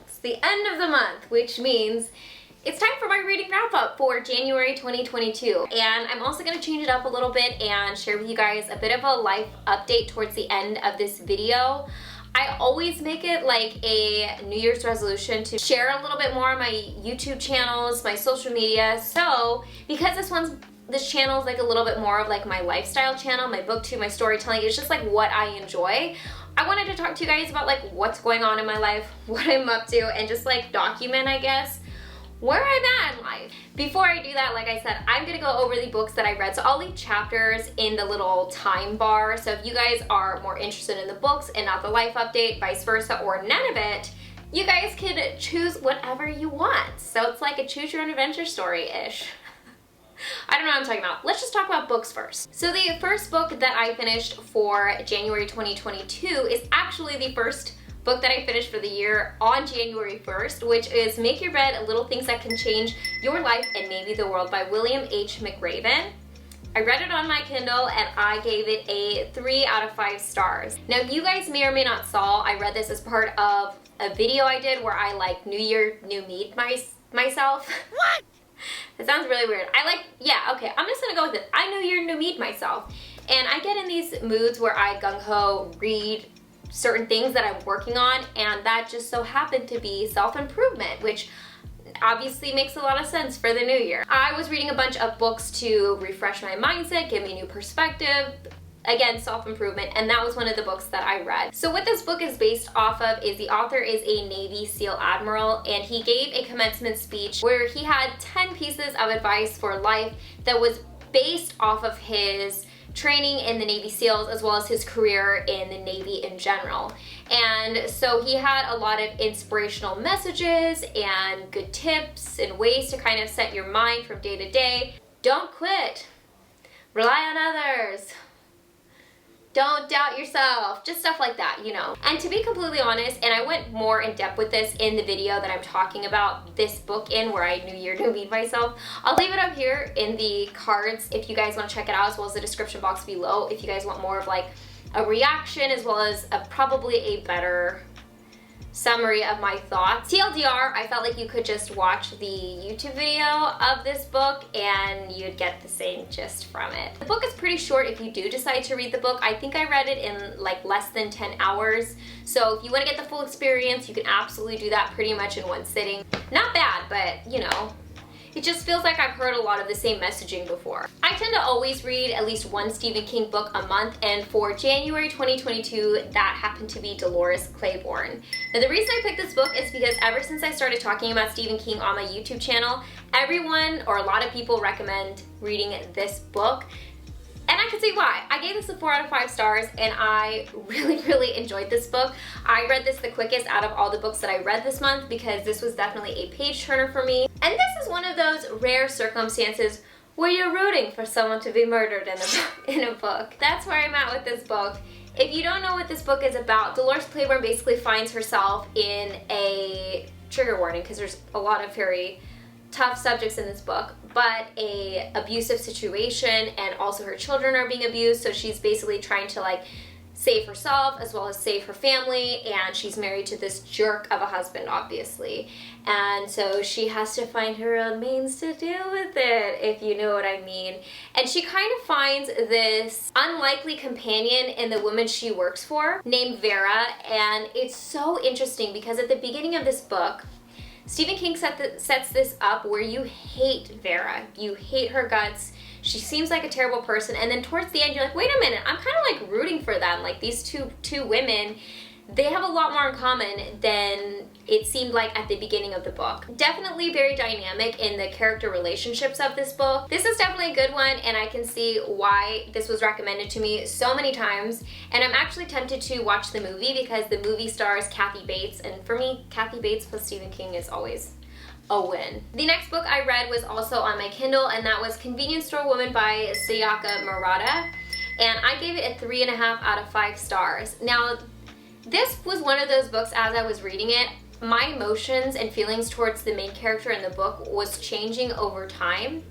It's the end of the month, which means it's time for my reading wrap up for January 2022. And I'm also gonna change it up a little bit and share with you guys a bit of a life update towards the end of this video. I always make it like a New Year's resolution to share a little bit more on my YouTube channels, my social media. So because this channel is like a little bit more of like my lifestyle channel, my booktube, my storytelling, it's just like what I enjoy. I wanted to talk to you guys about like what's going on in my life, what I'm up to, and just like document, I guess, where I'm at in life. Before I do that, like I said, I'm gonna go over the books that I read. So I'll leave chapters in the little time bar. So if you guys are more interested in the books and not the life update, vice versa, or none of it, you guys can choose whatever you want. So it's like a choose your own adventure story-ish. I don't know what I'm talking about. Let's just talk about books first. So the first book that I finished for January 2022 is actually the first book that I finished for the year on January 1st, which is Make Your Bed, Little Things That Can Change Your Life and Maybe the World by William H. McRaven. I read it on my Kindle and I gave it a 3 out of 5 stars. Now you guys may or may not saw, I read this as part of a video I did where I like New Year, New Me myself. What? It sounds really weird. Yeah, okay, I'm just gonna go with it. I New Year, New Me myself. And I get in these moods where I gung-ho read certain things that I'm working on, and that just so happened to be self-improvement, which obviously makes a lot of sense for the new year. I was reading a bunch of books to refresh my mindset, give me a new perspective, again, self-improvement, and that was one of the books that I read. So what this book is based off of is the author is a Navy SEAL admiral, and he gave a commencement speech where he had 10 pieces of advice for life that was based off of his training in the Navy SEALs as well as his career in the Navy in general. And so he had a lot of inspirational messages and good tips and ways to kind of set your mind from day to day. Don't quit. Rely on others. Don't doubt yourself, just stuff like that, you know. And to be completely honest, and I went more in depth with this in the video that I'm talking about this book in, where I New Year, New Me myself. I'll leave it up here in the cards if you guys want to check it out, as well as the description box below if you guys want more of like a reaction as well as probably a better summary of my thoughts. TLDR, I felt like you could just watch the YouTube video of this book and you'd get the same gist from it. The book is pretty short if you do decide to read the book. I think I read it in like less than 10 hours. So if you want to get the full experience, you can absolutely do that pretty much in one sitting. Not bad, but you know, it just feels like I've heard a lot of the same messaging before. I tend to always read at least one Stephen King book a month, and for January 2022, that happened to be Dolores Claiborne. Now the reason I picked this book is because ever since I started talking about Stephen King on my YouTube channel, everyone or a lot of people recommend reading this book. And I can see why. I gave this a 4 out of 5 stars and I really enjoyed this book. I read this the quickest out of all the books that I read this month because this was definitely a page turner for me. And this is one of those rare circumstances where you're rooting for someone to be murdered in a book. That's where I'm at with this book. If you don't know what this book is about, Dolores Claiborne basically finds herself in a trigger warning because there's a lot of very tough subjects in this book, but a abusive situation, and also her children are being abused, so she's basically trying to like save herself as well as save her family, and she's married to this jerk of a husband, obviously, and so she has to find her own means to deal with it, if you know what I mean. And she kind of finds this unlikely companion in the woman she works for named Vera, and it's so interesting because at the beginning of this book, Stephen King sets this up where you hate Vera. You hate her guts. She seems like a terrible person. And then towards the end, you're like, wait a minute, I'm kind of like rooting for them. Like these two women, they have a lot more in common than it seemed like at the beginning of the book. Definitely very dynamic in the character relationships of this book. This is definitely a good one, and I can see why this was recommended to me so many times. And I'm actually tempted to watch the movie because the movie stars Kathy Bates, and for me, Kathy Bates plus Stephen King is always a win. The next book I read was also on my Kindle, and that was Convenience Store Woman by Sayaka Murata, and I gave it a 3.5 out of 5 stars. Now, this was one of those books, as I was reading it, my emotions and feelings towards the main character in the book was changing over time.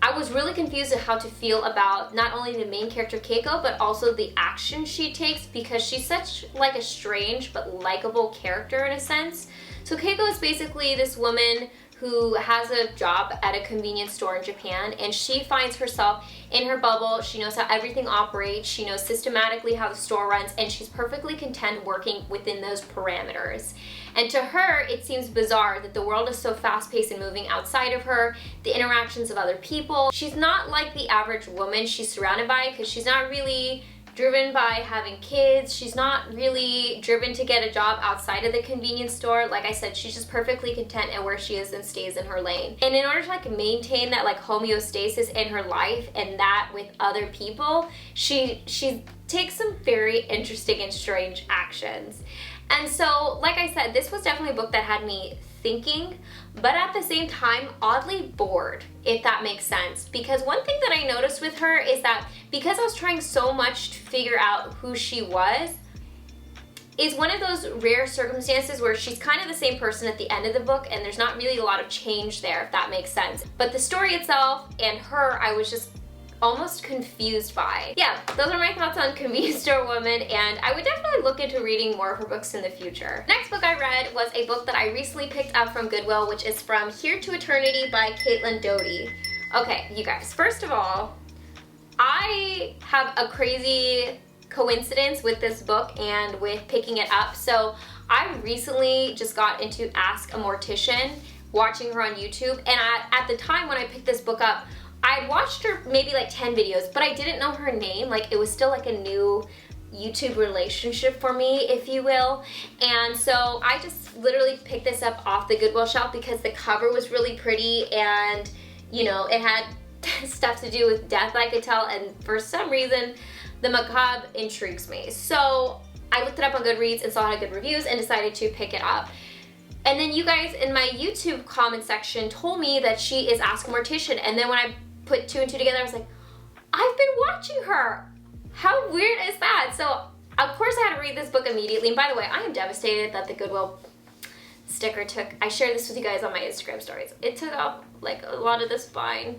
I was really confused at how to feel about not only the main character Keiko, but also the action she takes, because she's such like a strange but likable character in a sense. So Keiko is basically this woman who has a job at a convenience store in Japan, and she finds herself in her bubble. She knows how everything operates, she knows systematically how the store runs, and she's perfectly content working within those parameters. And to her, it seems bizarre that the world is so fast-paced and moving outside of her, the interactions of other people. She's not like the average woman she's surrounded by, because she's not really driven by having kids. She's not really driven to get a job outside of the convenience store. Like I said, she's just perfectly content at where she is and stays in her lane. And in order to like maintain that like homeostasis in her life and that with other people, she takes some very interesting and strange actions. And so, like I said, this was definitely a book that had me thinking, but at the same time, oddly bored, if that makes sense. Because one thing that I noticed with her is that because I was trying so much to figure out who she was, is one of those rare circumstances where she's kind of the same person at the end of the book, and there's not really a lot of change there, if that makes sense. But the story itself and her, I was just almost confused by. Yeah, those are my thoughts on Convenience Store Woman, and I would definitely look into reading more of her books in the future. Next book I read was a book that I recently picked up from Goodwill, which is From Here to Eternity by Caitlin Doughty. Okay, you guys, first of all, I have a crazy coincidence with this book and with picking it up. So I recently just got into Ask a Mortician, watching her on YouTube, and at the time when I picked this book up, I'd watched her maybe like 10 videos, but I didn't know her name. Like, it was still like a new YouTube relationship for me, if you will. And so I just literally picked this up off the Goodwill shelf because the cover was really pretty, and you know, it had stuff to do with death, I could tell, and for some reason the macabre intrigues me. So I looked it up on Goodreads and saw it had good reviews and decided to pick it up. And then you guys in my YouTube comment section told me that she is Ask a Mortician, and then when I put two and two together, I was like, I've been watching her. How weird is that? So of course I had to read this book immediately. And by the way, I am devastated that the Goodwill sticker took, I shared this with you guys on my Instagram stories, it took off like a lot of the spine.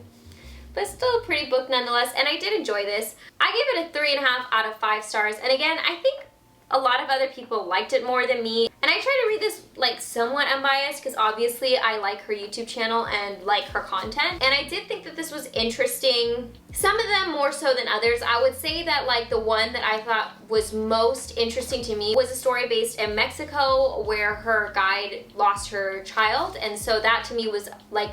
But still a pretty book nonetheless, and I did enjoy this. I gave it a 3.5 out of 5 stars, and again, I think a lot of other people liked it more than me. And I try to read this like somewhat unbiased, because obviously I like her YouTube channel and like her content. And I did think that this was interesting. Some of them more so than others. I would say that like the one that I thought was most interesting to me was a story based in Mexico where her guide lost her child. And so that to me was like,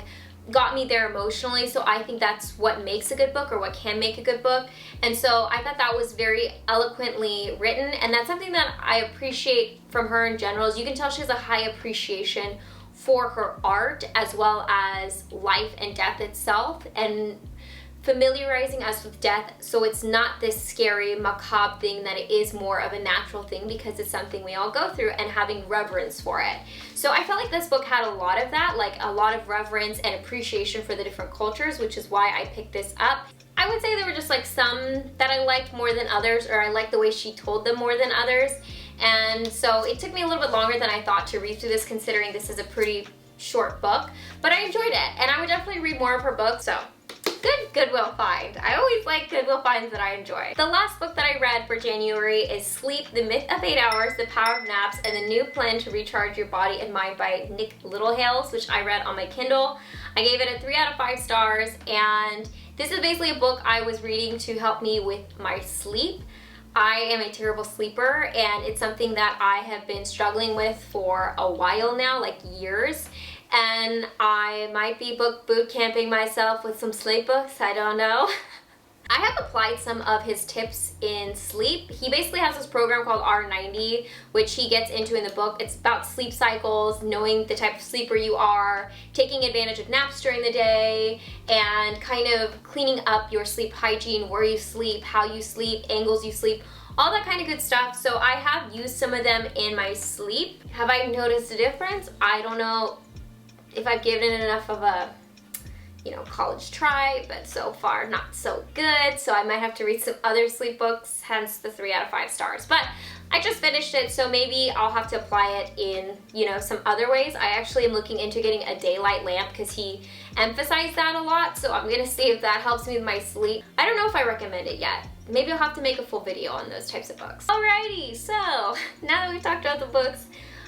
got me there emotionally. So I think that's what makes a good book, or what can make a good book. And so I thought that was very eloquently written, and that's something that I appreciate from her in general. Is you can tell she has a high appreciation for her art as well as life and death itself, and familiarizing us with death so it's not this scary macabre thing, that it is more of a natural thing because it's something we all go through, and having reverence for it. So I felt like this book had a lot of that, like a lot of reverence and appreciation for the different cultures, which is why I picked this up. I would say there were just like some that I liked more than others, or I liked the way she told them more than others. And so it took me a little bit longer than I thought to read through this, considering this is a pretty short book, but I enjoyed it, and I would definitely read more of her books. So good Goodwill find. I always like Goodwill finds that I enjoy. The last book that I read for January is Sleep, The Myth of 8 Hours, The Power of Naps, and the New Plan to Recharge Your Body and Mind by Nick Littlehales, which I read on my Kindle. I gave it a 3 out of 5 stars, and this is basically a book I was reading to help me with my sleep. I am a terrible sleeper, and it's something that I have been struggling with for a while now, like years. And I might be boot camping myself with some sleep books, I don't know. I have applied some of his tips in sleep. He basically has this program called R90, which he gets into in the book. It's about sleep cycles, knowing the type of sleeper you are, taking advantage of naps during the day, and kind of cleaning up your sleep hygiene, where you sleep, how you sleep, angles you sleep, all that kind of good stuff. So I have used some of them in my sleep. Have I noticed a difference? I don't know if I've given it enough of a, you know, college try, but so far not so good. So I might have to read some other sleep books, hence the 3 out of 5 stars. But I just finished it, so maybe I'll have to apply it in, you know, some other ways. I actually am looking into getting a daylight lamp because he emphasized that a lot, so I'm gonna see if that helps me with my sleep. I don't know if I recommend it yet. Maybe I'll have to make a full video on those types of books. Alrighty, so now that we've talked about the books,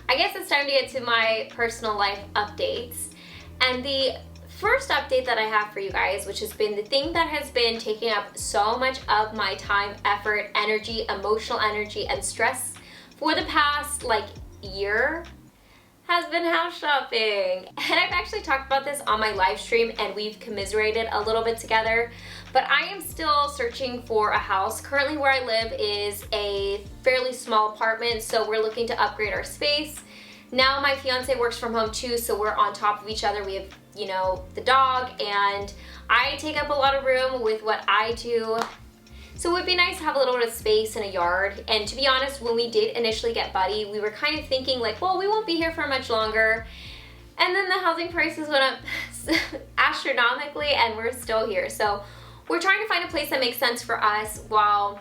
I guess it's time to get to my personal life updates. And the first update that I have for you guys, which has been the thing that has been taking up so much of my time, effort, energy, emotional energy, and stress for the past like year, has been house shopping. And I've actually talked about this on my live stream and we've commiserated a little bit together, but I am still searching for a house. Currently where I live is a fairly small apartment, so we're looking to upgrade our space. Now my fiance works from home too, so we're on top of each other. We have, you know, the dog, and I take up a lot of room with what I do. So it would be nice to have a little bit of space in a yard. And to be honest, when we did initially get Buddy, we were kind of thinking like, well, we won't be here for much longer. And then the housing prices went up astronomically and we're still here. So we're trying to find a place that makes sense for us while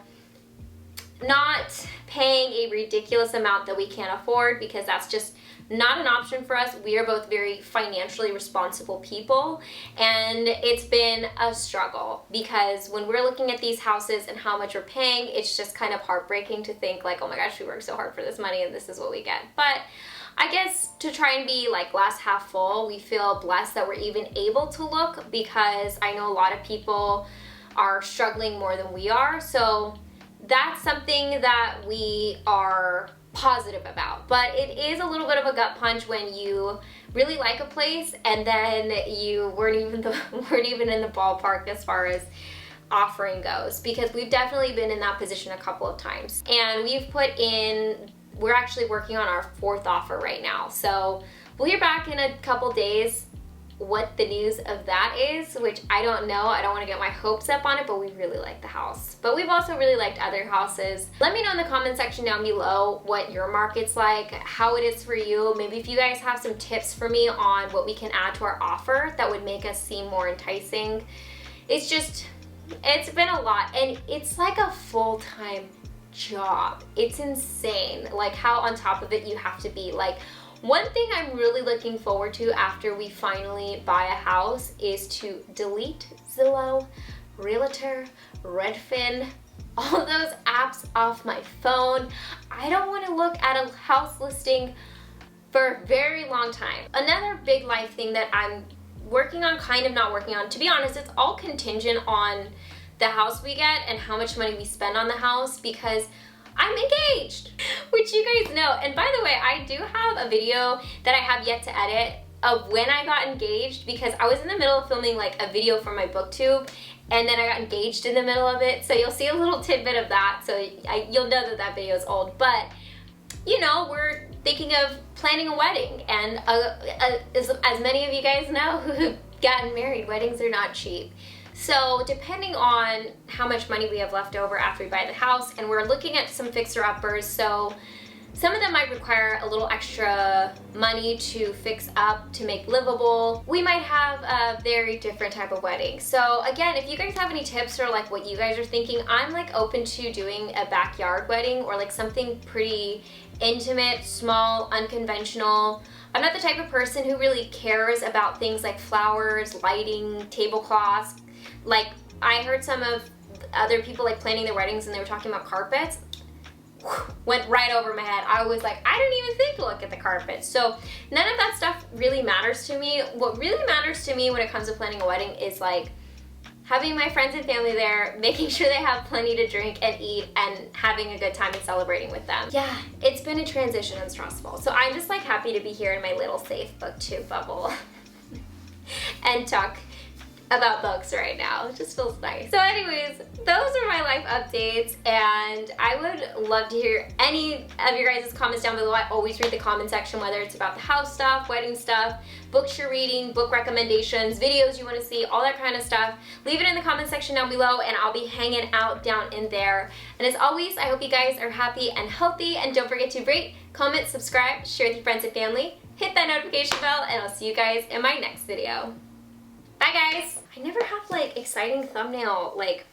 not paying a ridiculous amount that we can't afford, because that's just not an option for us. We are both very financially responsible people, and it's been a struggle because when we're looking at these houses and how much we're paying, it's just kind of heartbreaking to think like, oh my gosh, we worked so hard for this money and this is what we get. But I guess to try and be like glass half full, we feel blessed that we're even able to look, because I know a lot of people are struggling more than we are. So that's something that we are positive about. But it is a little bit of a gut punch when you really like a place and then you weren't even in the ballpark as far as offering goes, because we've definitely been in that position a couple of times. And we're actually working on our 4th offer right now. So we'll hear back in a couple days what the news of that is, which I don't know. I don't want to get my hopes up on it, but we really like the house. But we've also really liked other houses. Let me know in the comment section down below what your market's like, how it is for you. Maybe if you guys have some tips for me on what we can add to our offer that would make us seem more enticing. It's been a lot, and it's like a full-time job. It's insane, like how on top of it you have to be. Like, one thing I'm really looking forward to after we finally buy a house is to delete Zillow, Realtor, Redfin, all those apps off my phone. I don't want to look at a house listing for a very long time. Another big life thing that I'm working on, kind of not working on, to be honest, it's all contingent on the house we get and how much money we spend on the house, because I'm engaged, which you guys know. And by the way, I do have a video that I have yet to edit of when I got engaged, because I was in the middle of filming like a video for my booktube, and then I got engaged in the middle of it. So you'll see a little tidbit of that. So you'll know that that video is old. But you know, we're thinking of planning a wedding, and as many of you guys know who've gotten married, weddings are not cheap. So depending on how much money we have left over after we buy the house, and we're looking at some fixer-uppers, so some of them might require a little extra money to fix up to make livable. We might have a very different type of wedding. So again, if you guys have any tips or like what you guys are thinking, I'm like open to doing a backyard wedding or like something pretty intimate, small, unconventional. I'm not the type of person who really cares about things like flowers, lighting, tablecloths. Like, I heard some of other people like planning their weddings and they were talking about carpets. Went right over my head. I was like, I didn't even think to look at the carpet. So none of that stuff really matters to me. What really matters to me when it comes to planning a wedding is like having my friends and family there, making sure they have plenty to drink and eat, and having a good time and celebrating with them. Yeah, it's been a transition and stressful. So I'm just like happy to be here in my little safe booktube bubble and talk about books right now. It just feels nice. So anyways, those are my life updates, and I would love to hear any of your guys' comments down below. I always read the comment section, whether it's about the house stuff, wedding stuff, books you're reading, book recommendations, videos you want to see, all that kind of stuff. Leave it in the comment section down below and I'll be hanging out down in there. And as always, I hope you guys are happy and healthy, and don't forget to rate, comment, subscribe, share with your friends and family, hit that notification bell, and I'll see you guys in my next video. Bye guys! I never have like exciting thumbnail, like,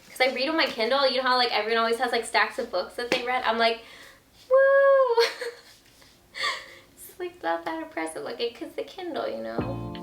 because I read on my Kindle. You know how like everyone always has like stacks of books that they read? I'm like, Woo! It's like not that impressive looking because the Kindle, you know.